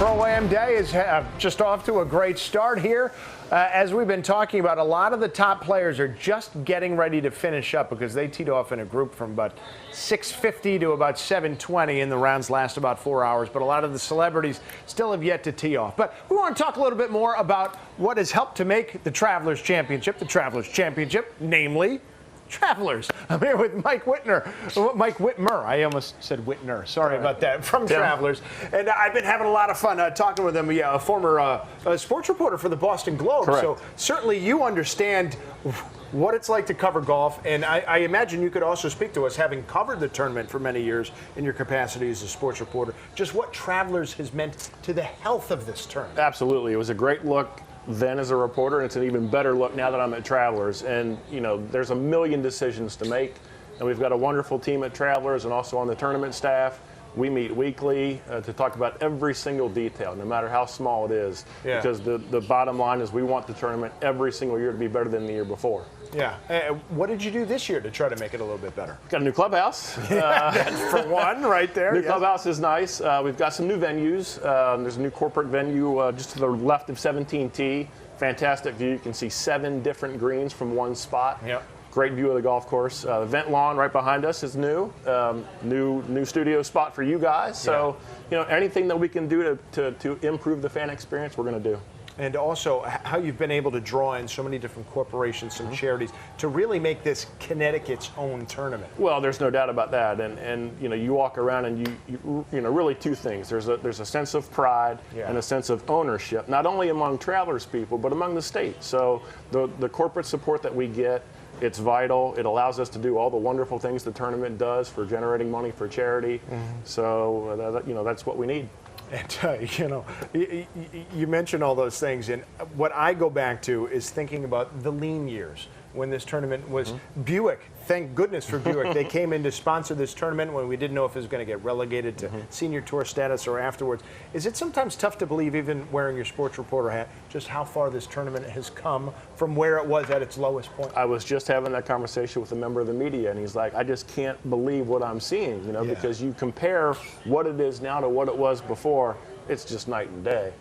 Pro-Am Day is just off to a great start here. As we've been talking about, a lot of the top players are just getting ready to finish up because they teed off in a group from about 6:50 to about 7:20, and the rounds last about 4 hours. But a lot of the celebrities still have yet to tee off. But we want to talk a little bit more about what has helped to make the Travelers Championship, namely Travelers. I'm here with Mike Whitmer. I almost said Whitner. Sorry about that. From Travelers. And I've been having a lot of fun talking with him. Yeah, a former sports reporter for the Boston Globe. Correct. So certainly you understand what it's like to cover golf. And I imagine you could also speak to us, having covered the tournament for many years in your capacity as a sports reporter, just what Travelers has meant to the health of this tournament. Absolutely. It was a great look then as a reporter, and it's an even better look now that I'm at Travelers. And, you know, there's a million decisions to make, and we've got a wonderful team at Travelers and also on the tournament staff. We meet weekly to talk about every single detail, no matter how small it is, because the bottom line is we want the tournament every single year to be better than the year before. Yeah. What did you do this year to try to make it a little bit better? Got a new clubhouse. That's for one, right there. New clubhouse is nice. We've got some new venues. There's a new corporate venue just to the left of 17T. Fantastic view. You can see 7 different greens from one spot. Yep. Great view of the golf course. The vent lawn right behind us is new. New studio spot for you guys. So, you know, anything that we can do to improve the fan experience, we're going to do. And also how you've been able to draw in so many different corporations, some charities, to really make this Connecticut's own tournament. Well, there's no doubt about that. And you know, you walk around and you know, really two things. There's a sense of pride and a sense of ownership, not only among Travelers people, but among the state. So the corporate support that we get, it's vital. It allows us to do all the wonderful things the tournament does for generating money for charity. So, you know, that's what we need. And, you know, you mentioned all those things, and what I go back to is thinking about the lean years when this tournament was Buick. Thank goodness for Buick. They came in to sponsor this tournament when we didn't know if it was going to get relegated to senior tour status or afterwards. Is it sometimes tough to believe, even wearing your sports reporter hat, just how far this tournament has come from where it was at its lowest point? I was just having that conversation with a member of the media, and he's like, I just can't believe what I'm seeing, you know, because you compare what it is now to what it was before, it's just night and day.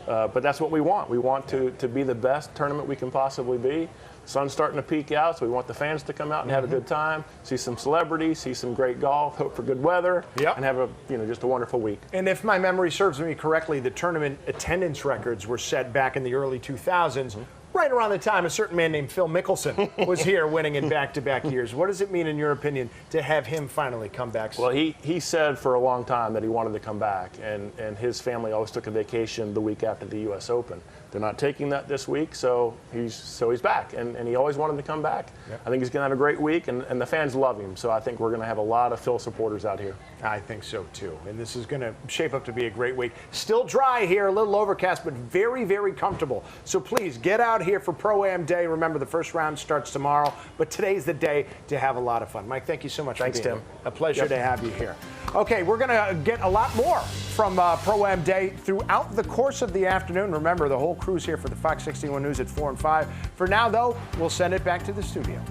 But that's what we want. We want to be the best tournament we can possibly be. Sun's starting to peek out, so we want the fans to come out and have a good time, see some celebrities, see some great golf, hope for good weather, and have just a wonderful week. And if my memory serves me correctly, the tournament attendance records were set back in the early 2000s. Right around the time a certain man named Phil Mickelson was here winning in back-to-back years. What does it mean, in your opinion, to have him finally come back? Well, he said for a long time that he wanted to come back, and his family always took a vacation the week after the U.S. Open. They're not taking that this week, so he's back, and he always wanted to come back. I think he's going to have a great week, and the fans love him, so I think we're going to have a lot of Phil supporters out here. I think so, too, and this is going to shape up to be a great week. Still dry here, a little overcast, but very, very comfortable. So please, get out here for Pro-Am Day. Remember, the first round starts tomorrow, but today's the day to have a lot of fun. Mike, thank you so much. Thanks, Tim. A pleasure to have you here. Okay, we're going to get a lot more from Pro-Am Day throughout the course of the afternoon. Remember, the whole crew's here for the Fox 61 News at 4 and 5. For now, though, we'll send it back to the studio.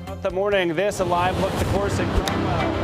Throughout the morning, this a live look at the course at Cromwell.